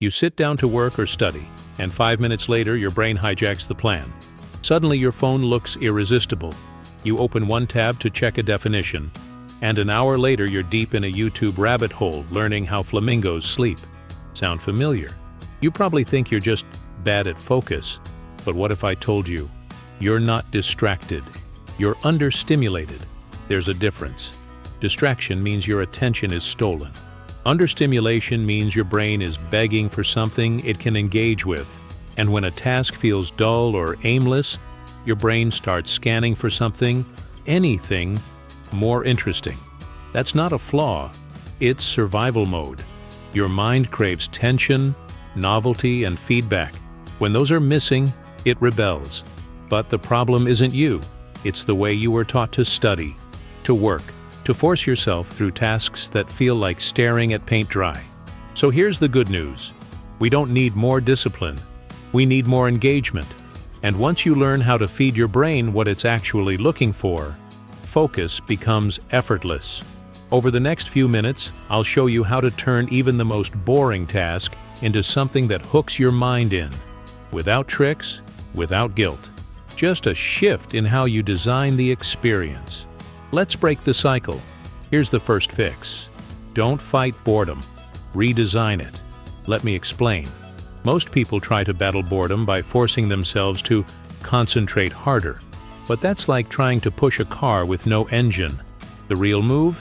You sit down to work or study, and 5 minutes later your brain hijacks the plan. Suddenly your phone looks irresistible. You open one tab to check a definition, and an hour later you're deep in a YouTube rabbit hole learning how flamingos sleep. Sound familiar? You probably think you're just bad at focus, but what if I told you you're not distracted? You're understimulated. There's a difference. Distraction means your attention is stolen. Understimulation means your brain is begging for something it can engage with. And when a task feels dull or aimless, your brain starts scanning for something, anything, more interesting. That's not a flaw. It's survival mode. Your mind craves tension, novelty, and feedback. When those are missing, it rebels. But the problem isn't you. It's the way you were taught to study, to work, to force yourself through tasks that feel like staring at paint dry. So here's the good news. We don't need more discipline. We need more engagement. And once you learn how to feed your brain what it's actually looking for, focus becomes effortless. Over the next few minutes, I'll show you how to turn even the most boring task into something that hooks your mind in. Without tricks, without guilt. Just a shift in how you design the experience. Let's break the cycle. Here's the first fix. Don't fight boredom. Redesign it. Let me explain. Most people try to battle boredom by forcing themselves to concentrate harder. But that's like trying to push a car with no engine. The real move?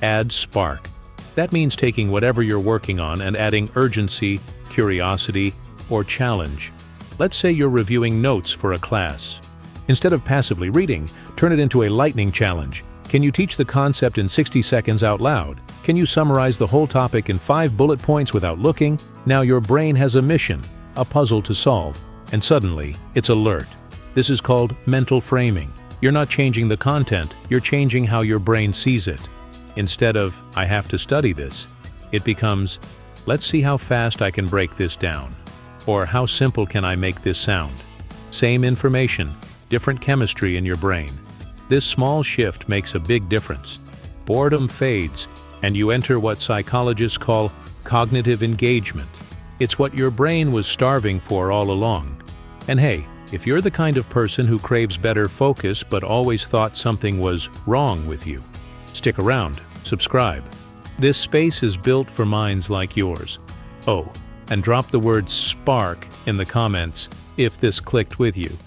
Add spark. That means taking whatever you're working on and adding urgency, curiosity, or challenge. Let's say you're reviewing notes for a class. Instead of passively reading, turn it into a lightning challenge. Can you teach the concept in 60 seconds out loud? Can you summarize the whole topic in 5 bullet points without looking? Now your brain has a mission, a puzzle to solve, and suddenly it's alert. This is called mental framing. You're not changing the content, you're changing how your brain sees it. Instead of, I have to study this, it becomes, let's see how fast I can break this down. Or how simple can I make this sound? Same information, different chemistry in your brain. This small shift makes a big difference. Boredom fades, and you enter what psychologists call cognitive engagement. It's what your brain was starving for all along. And hey, if you're the kind of person who craves better focus but always thought something was wrong with you, stick around, subscribe. This space is built for minds like yours. Oh, and drop the word SPARK in the comments if this clicked with you.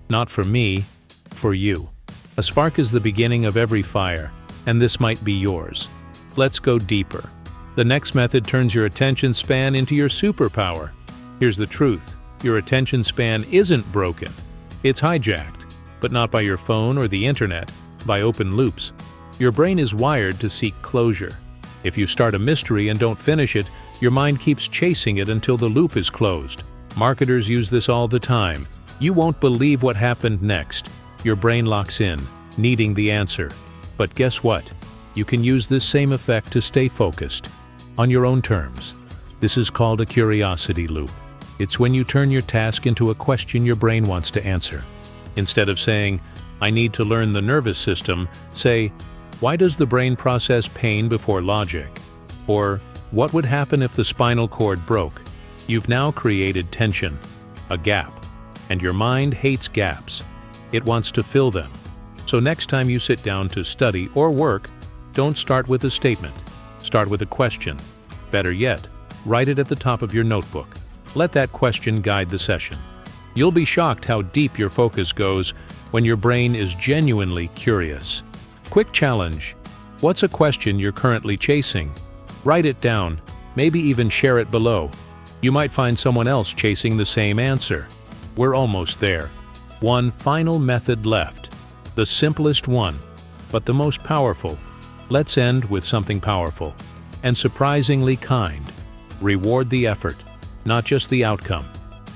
Not for me, for you. A spark is the beginning of every fire, and this might be yours. Let's go deeper. The next method turns your attention span into your superpower. Here's the truth. Your attention span isn't broken. It's hijacked, but not by your phone or the internet, by open loops. Your brain is wired to seek closure. If you start a mystery and don't finish it, your mind keeps chasing it until the loop is closed. Marketers use this all the time. You won't believe what happened next. Your brain locks in, needing the answer. But guess what? You can use this same effect to stay focused, on your own terms. This is called a curiosity loop. It's when you turn your task into a question your brain wants to answer. Instead of saying, I need to learn the nervous system, say, why does the brain process pain before logic? Or, what would happen if the spinal cord broke? You've now created tension, a gap, and your mind hates gaps. It wants to fill them. So next time you sit down to study or work, don't start with a statement. Start with a question. Better yet, write it at the top of your notebook. Let that question guide the session. You'll be shocked how deep your focus goes when your brain is genuinely curious. Quick challenge. What's a question you're currently chasing? Write it down, maybe even share it below. You might find someone else chasing the same answer. We're almost there. One final method left. The simplest one, but the most powerful. Let's end with something powerful and surprisingly kind. Reward the effort, not just the outcome.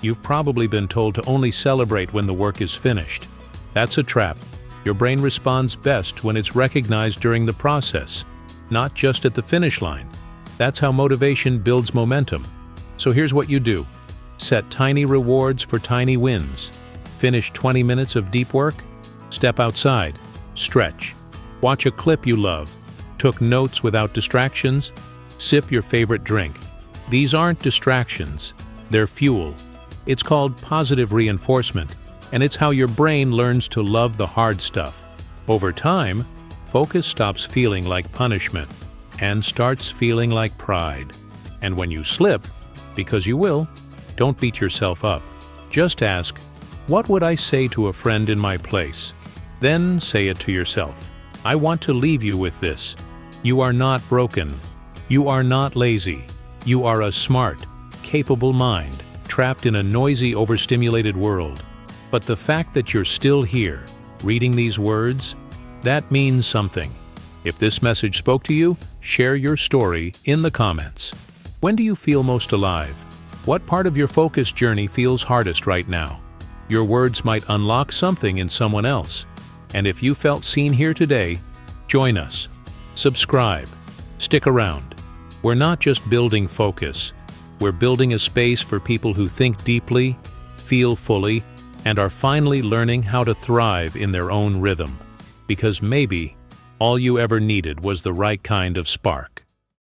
You've probably been told to only celebrate when the work is finished. That's a trap. Your brain responds best when it's recognized during the process, not just at the finish line. That's how motivation builds momentum. So here's what you do. Set tiny rewards for tiny wins. Finish 20 minutes of deep work. Step outside. Stretch. Watch a clip you love. Took notes without distractions. Sip your favorite drink. These aren't distractions, they're fuel. It's called positive reinforcement, and it's how your brain learns to love the hard stuff. Over time, focus stops feeling like punishment and starts feeling like pride. And when you slip, because you will, don't beat yourself up. Just ask, what would I say to a friend in my place? Then say it to yourself. I want to leave you with this. You are not broken. You are not lazy. You are a smart, capable mind, trapped in a noisy, overstimulated world. But the fact that you're still here, reading these words, that means something. If this message spoke to you, share your story in the comments. When do you feel most alive? What part of your focus journey feels hardest right now? Your words might unlock something in someone else. And if you felt seen here today, join us. Subscribe. Stick around. We're not just building focus. We're building a space for people who think deeply, feel fully, and are finally learning how to thrive in their own rhythm. Because maybe all you ever needed was the right kind of spark.